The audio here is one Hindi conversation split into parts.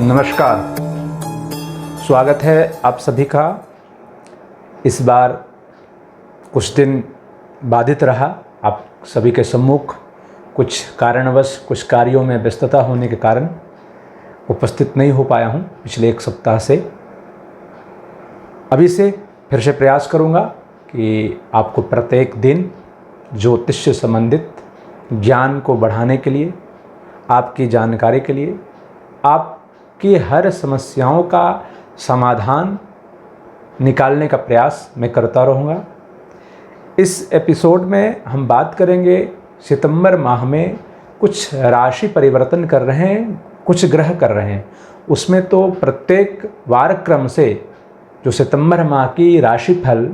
नमस्कार, स्वागत है आप सभी का। इस बार कुछ दिन बाधित रहा आप सभी के सम्मुख, कुछ कारणवश कुछ कार्यों में व्यस्तता होने के कारण उपस्थित नहीं हो पाया हूँ पिछले एक सप्ताह से। अभी से फिर से प्रयास करूँगा कि आपको प्रत्येक दिन ज्योतिष से संबंधित ज्ञान को बढ़ाने के लिए, आपकी जानकारी के लिए, आपकी हर समस्याओं का समाधान निकालने का प्रयास मैं करता रहूँगा। इस एपिसोड में हम बात करेंगे सितंबर माह में कुछ राशि परिवर्तन कर रहे हैं, कुछ ग्रह कर रहे हैं। उसमें तो प्रत्येक वार क्रम से जो सितंबर माह की राशिफल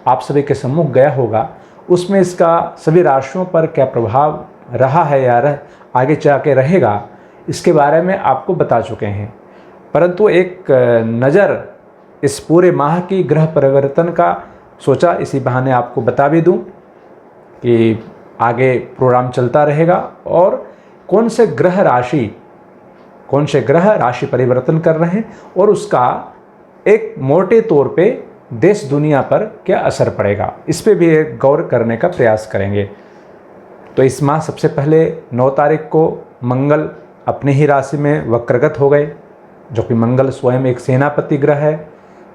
आप सभी के सम्मुख गया होगा, उसमें इसका सभी राशियों पर क्या प्रभाव रहा है या आगे जाके रहेगा, इसके बारे में आपको बता चुके हैं। परंतु एक नज़र इस पूरे माह की ग्रह परिवर्तन का सोचा इसी बहाने आपको बता भी दूं कि आगे प्रोग्राम चलता रहेगा और कौन से ग्रह राशि परिवर्तन कर रहे हैं और उसका एक मोटे तौर पे देश दुनिया पर क्या असर पड़ेगा, इस पे भी एक गौर करने का प्रयास करेंगे। तो इस माह सबसे पहले 9 तारीख को मंगल अपने ही राशि में वक्रगत हो गए, जो कि मंगल स्वयं एक सेनापति ग्रह है,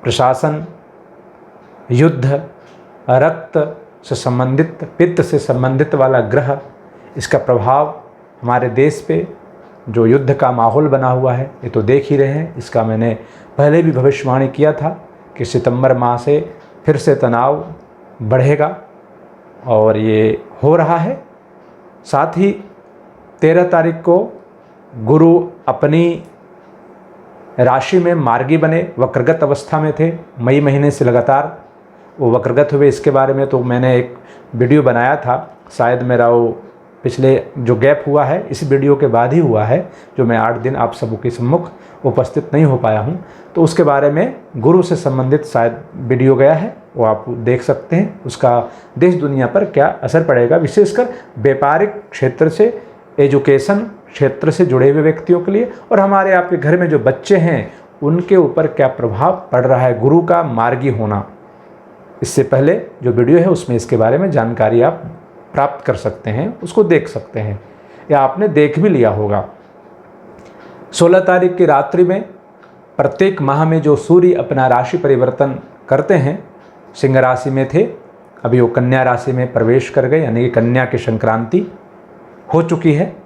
प्रशासन, युद्ध, रक्त से संबंधित, पित्त से संबंधित वाला ग्रह। इसका प्रभाव हमारे देश पे जो युद्ध का माहौल बना हुआ है ये तो देख ही रहे हैं। इसका मैंने पहले भी भविष्यवाणी किया था कि सितंबर माह से फिर से तनाव बढ़ेगा और ये हो रहा है। साथ ही 13 तारीख को गुरु अपनी राशि में मार्गी बने, वक्रगत अवस्था में थे मई महीने से लगातार वो वक्रगत हुए। इसके बारे में तो मैंने एक वीडियो बनाया था, शायद मेरा वो पिछले जो गैप हुआ है इस वीडियो के बाद ही हुआ है, जो मैं 8 दिन आप सबों के सम्मुख उपस्थित नहीं हो पाया हूँ। तो उसके बारे में गुरु से संबंधित शायद वीडियो गया है, वो आप देख सकते हैं। उसका देश दुनिया पर क्या असर पड़ेगा, विशेषकर व्यापारिक क्षेत्र से, एजुकेशन क्षेत्र से जुड़े हुए व्यक्तियों के लिए, और हमारे आपके घर में जो बच्चे हैं उनके ऊपर क्या प्रभाव पड़ रहा है गुरु का मार्गी होना। इससे पहले जो वीडियो है उसमें इसके बारे में जानकारी आप प्राप्त कर सकते हैं, उसको देख सकते हैं या आपने देख भी लिया होगा। 16 तारीख की रात्रि में प्रत्येक माह में जो सूर्य अपना राशि परिवर्तन करते हैं, सिंह राशि में थे, अभी वो कन्या राशि में प्रवेश कर गए, यानी कि कन्या की संक्रांति हो चुकी है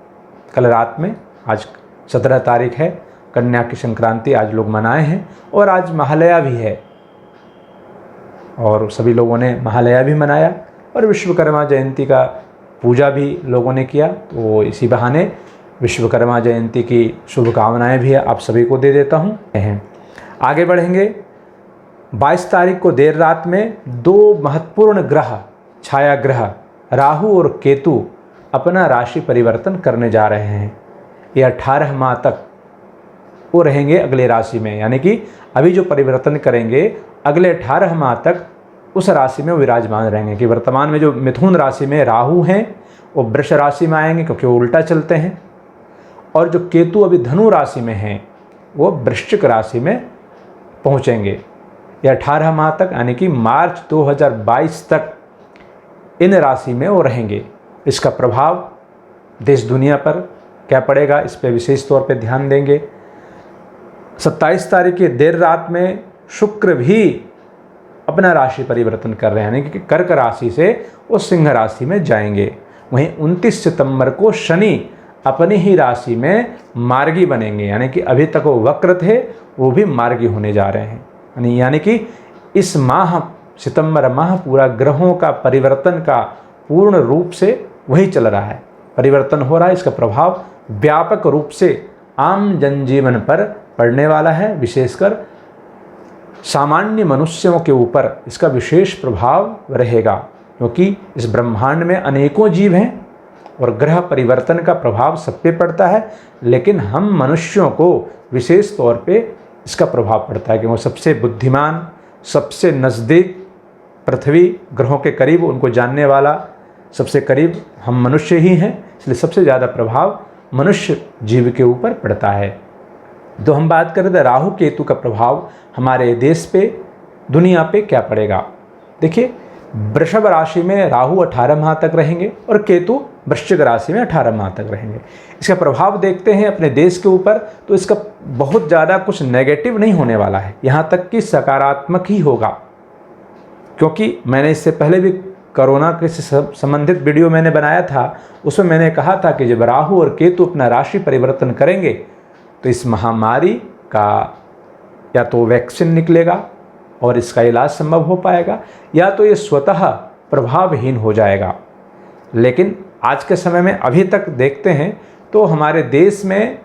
कल रात में। आज 17 तारीख है, कन्या की संक्रांति आज लोग मनाए हैं और आज महालया भी है और सभी लोगों ने महालया भी मनाया और विश्वकर्मा जयंती का पूजा भी लोगों ने किया। तो इसी बहाने विश्वकर्मा जयंती की शुभकामनाएं भी आप सभी को दे देता हूं। आगे बढ़ेंगे। 22 तारीख को देर रात में 2 महत्वपूर्ण ग्रह, छाया ग्रह राहु और केतु अपना राशि परिवर्तन करने जा रहे हैं। ये 18 माह तक वो रहेंगे अगले राशि में, यानी कि अभी जो परिवर्तन करेंगे अगले 18 माह तक उस राशि में विराजमान रहेंगे। कि वर्तमान में जो मिथुन राशि में राहु हैं वो वृष राशि में आएंगे क्योंकि वो उल्टा चलते हैं, और जो केतु अभी धनु राशि में हैं वो वृश्चिक राशि में पहुंचेंगे। ये 18 माह तक, यानी कि मार्च 2022 तक इन राशि में वो रहेंगे। इसका प्रभाव देश दुनिया पर क्या पड़ेगा, इस पर विशेष तौर पे ध्यान देंगे। 27 तारीख की देर रात में शुक्र भी अपना राशि परिवर्तन कर रहे हैं, यानी कि कर्क राशि से वो सिंह राशि में जाएंगे। वहीं 29 सितंबर को शनि अपनी ही राशि में मार्गी बनेंगे, यानी कि अभी तक वो वक्र थे वो भी मार्गी होने जा रहे हैं। यानी कि इस माह सितंबर माह पूरा ग्रहों का परिवर्तन का पूर्ण रूप से वही चल रहा है, परिवर्तन हो रहा है। इसका प्रभाव व्यापक रूप से आम जनजीवन पर पड़ने वाला है, विशेषकर सामान्य मनुष्यों के ऊपर इसका विशेष प्रभाव रहेगा, क्योंकि इस ब्रह्मांड में अनेकों जीव हैं और ग्रह परिवर्तन का प्रभाव सब पे पड़ता है, लेकिन हम मनुष्यों को विशेष तौर पे इसका प्रभाव पड़ता है कि वो सबसे बुद्धिमान, सबसे नज़दीक पृथ्वी ग्रहों के करीब, उनको जानने वाला सबसे करीब हम मनुष्य ही हैं, इसलिए सबसे ज़्यादा प्रभाव मनुष्य जीव के ऊपर पड़ता है। तो हम बात कर रहे थे राहु केतु का प्रभाव हमारे देश पे, दुनिया पे क्या पड़ेगा। देखिए, वृषभ राशि में राहु 18 माह तक रहेंगे और केतु वृश्चिक राशि में 18 माह तक रहेंगे। इसका प्रभाव देखते हैं अपने देश के ऊपर, तो इसका बहुत ज़्यादा कुछ नेगेटिव नहीं होने वाला है, यहाँ तक कि सकारात्मक ही होगा। क्योंकि मैंने इससे पहले भी कोरोना के संबंधित वीडियो मैंने बनाया था, उसमें मैंने कहा था कि जब राहु और केतु अपना राशि परिवर्तन करेंगे तो इस महामारी का या तो वैक्सीन निकलेगा और इसका इलाज संभव हो पाएगा, या तो ये स्वतः प्रभावहीन हो जाएगा। लेकिन आज के समय में अभी तक देखते हैं तो हमारे देश में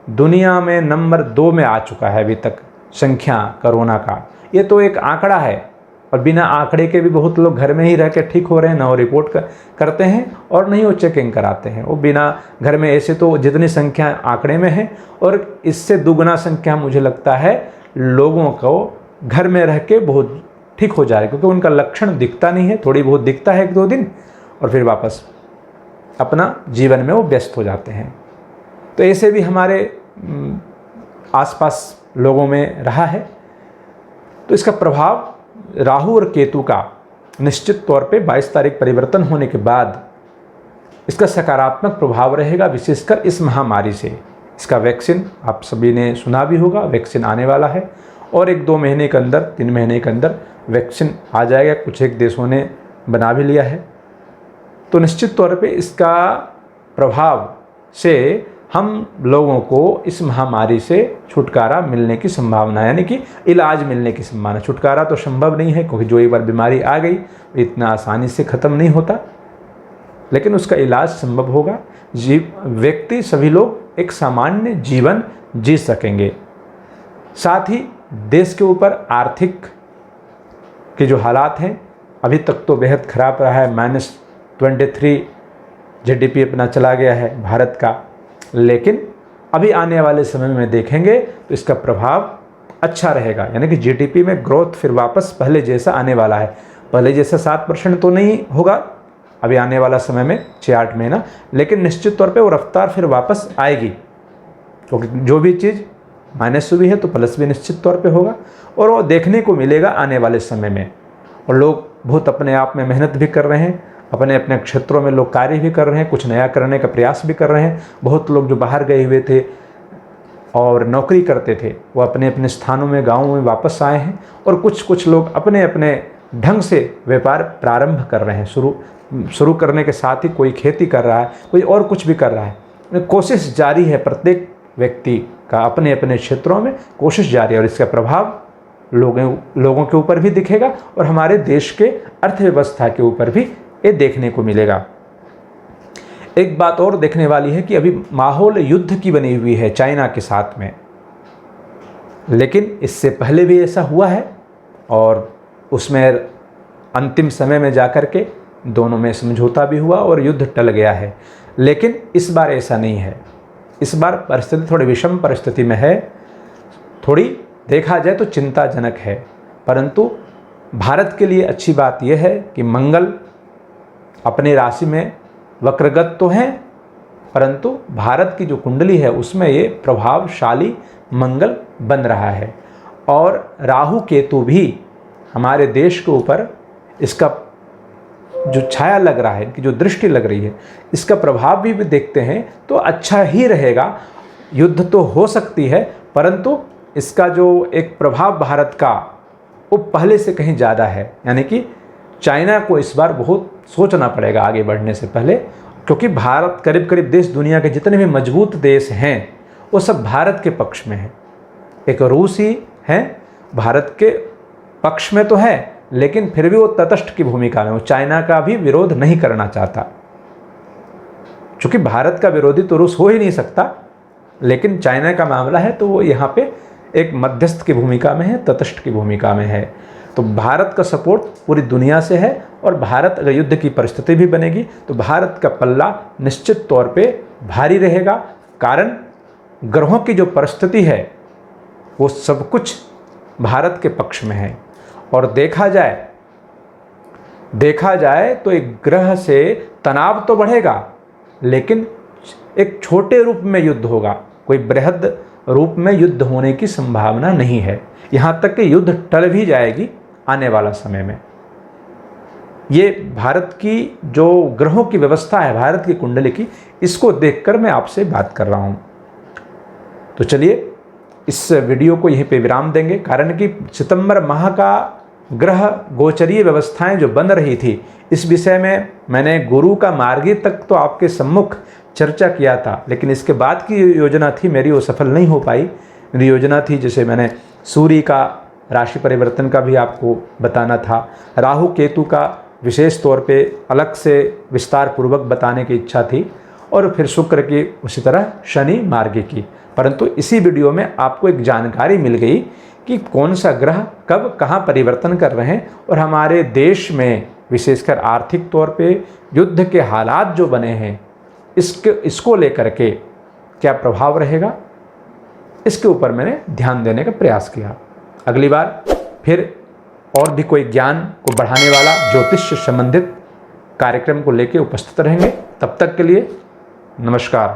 दुनिया में नंबर 2 में आ चुका है अभी तक संख्या कोरोना का। ये तो एक आंकड़ा है, और बिना आंकड़े के भी बहुत लोग घर में ही रह के ठीक हो रहे हैं, ना वो रिपोर्ट करते हैं और नहीं वो चेकिंग कराते हैं। वो बिना घर में, ऐसे तो जितनी संख्या आंकड़े में है और इससे दुगना संख्या मुझे लगता है लोगों को घर में रह के बहुत ठीक हो जा रहे, क्योंकि उनका लक्षण दिखता नहीं है, थोड़ी बहुत दिखता है 1-2 दिन और फिर वापस अपना जीवन में वो व्यस्त हो जाते हैं। तो ऐसे भी हमारे आसपास लोगों में रहा है। तो इसका प्रभाव राहु और केतु का निश्चित तौर पे 22 तारीख परिवर्तन होने के बाद इसका सकारात्मक प्रभाव रहेगा, विशेषकर इस महामारी से। इसका वैक्सीन आप सभी ने सुना भी होगा, वैक्सीन आने वाला है और 1-2 महीने के अंदर, 3 महीने के अंदर वैक्सीन आ जाएगा। कुछ एक देशों ने बना भी लिया है। तो निश्चित तौर पे इसका प्रभाव से हम लोगों को इस महामारी से छुटकारा मिलने की संभावना, यानी कि इलाज मिलने की संभावना। छुटकारा तो संभव नहीं है, क्योंकि जो एक बार बीमारी आ गई इतना आसानी से ख़त्म नहीं होता, लेकिन उसका इलाज संभव होगा। व्यक्ति, सभी लोग एक सामान्य जीवन जी सकेंगे। साथ ही देश के ऊपर आर्थिक के जो हालात हैं अभी तक तो बेहद ख़राब रहा है। -23 GDP अपना चला गया है भारत का, लेकिन अभी आने वाले समय में देखेंगे तो इसका प्रभाव अच्छा रहेगा, यानी कि GDP में ग्रोथ फिर वापस पहले जैसा आने वाला है। पहले जैसा 7% तो नहीं होगा अभी आने वाला समय में 6-8 महीना, लेकिन निश्चित तौर पे वो रफ्तार फिर वापस आएगी, क्योंकि जो भी चीज़ माइनस हुई है तो प्लस भी निश्चित तौर पे होगा और वो देखने को मिलेगा आने वाले समय में। और लोग बहुत अपने आप में मेहनत भी कर रहे हैं, अपने अपने क्षेत्रों में लोग कार्य भी कर रहे हैं, कुछ नया करने का प्रयास भी कर रहे हैं। बहुत लोग जो बाहर गए हुए थे और नौकरी करते थे वो अपने अपने स्थानों में, गाँवों में वापस आए हैं, और कुछ लोग अपने अपने ढंग से व्यापार प्रारंभ कर रहे हैं। शुरू करने के साथ ही कोई खेती कर रहा है, कोई और कुछ भी कर रहा है। कोशिश जारी है, प्रत्येक व्यक्ति का अपने अपने क्षेत्रों में कोशिश जारी है, और इसका प्रभाव लोगों के ऊपर भी दिखेगा और हमारे देश के अर्थव्यवस्था के ऊपर भी ये देखने को मिलेगा। एक बात और देखने वाली है कि अभी माहौल युद्ध की बनी हुई है चाइना के साथ में, लेकिन इससे पहले भी ऐसा हुआ है और उसमें अंतिम समय में जाकर के दोनों में समझौता भी हुआ और युद्ध टल गया है। लेकिन इस बार ऐसा नहीं है। इस बार परिस्थिति थोड़ी विषम परिस्थिति में है, थोड़ी देखा जाए तो चिंताजनक है। परंतु भारत के लिए अच्छी बात यह है कि मंगल अपनी राशि में वक्रगत तो हैं, परंतु भारत की जो कुंडली है उसमें ये प्रभावशाली मंगल बन रहा है। और राहु केतु भी हमारे देश के ऊपर, इसका जो छाया लग रहा है, इनकी जो दृष्टि लग रही है, इसका प्रभाव भी देखते हैं तो अच्छा ही रहेगा। युद्ध तो हो सकती है, परंतु इसका जो एक प्रभाव भारत का वो पहले से कहीं ज़्यादा है। यानी कि चाइना को इस बार बहुत सोचना पड़ेगा आगे बढ़ने से पहले, क्योंकि भारत करीब करीब देश, दुनिया के जितने भी मजबूत देश हैं वो सब भारत के पक्ष में हैं। एक रूस ही है भारत के पक्ष में तो है, लेकिन फिर भी वो तटस्थ की भूमिका में, वो चाइना का भी विरोध नहीं करना चाहता। क्योंकि भारत का विरोधी तो रूस हो ही नहीं सकता, लेकिन चाइना का मामला है तो वो यहाँ पे एक मध्यस्थ की भूमिका में है, तटस्थ की भूमिका में है। तो भारत का सपोर्ट पूरी दुनिया से है, और भारत अगर युद्ध की परिस्थिति भी बनेगी तो भारत का पल्ला निश्चित तौर पे भारी रहेगा। कारण ग्रहों की जो परिस्थिति है वो सब कुछ भारत के पक्ष में है। और देखा जाए तो एक ग्रह से तनाव तो बढ़ेगा, लेकिन एक छोटे रूप में युद्ध होगा। कोई बृहद रूप में युद्ध होने की संभावना नहीं है। यहाँ तक कि युद्ध टल भी जाएगी आने वाला समय में। ये भारत की जो ग्रहों की व्यवस्था है, भारत की कुंडली की, इसको देखकर मैं आपसे बात कर रहा हूँ। तो चलिए इस वीडियो को यहीं पे विराम देंगे, कारण कि सितंबर माह का ग्रह गोचरीय व्यवस्थाएं जो बन रही थी, इस विषय में मैंने गुरु का मार्गी तक तो आपके सम्मुख चर्चा किया था, लेकिन इसके बाद की योजना थी मेरी वो सफल नहीं हो पाई। मेरी योजना थी, जैसे मैंने सूर्य का राशि परिवर्तन का भी आपको बताना था, राहु केतु का विशेष तौर पे अलग से विस्तार पूर्वक बताने की इच्छा थी, और फिर शुक्र की उसी तरह शनि मार्गी की। परंतु इसी वीडियो में आपको एक जानकारी मिल गई कि कौन सा ग्रह कब कहाँ परिवर्तन कर रहे हैं, और हमारे देश में विशेषकर आर्थिक तौर पे युद्ध के हालात जो बने हैं, इसको लेकर के क्या प्रभाव रहेगा, इसके ऊपर मैंने ध्यान देने का प्रयास किया। अगली बार फिर और भी कोई ज्ञान को बढ़ाने वाला ज्योतिष से संबंधित कार्यक्रम को लेकर उपस्थित रहेंगे। तब तक के लिए नमस्कार।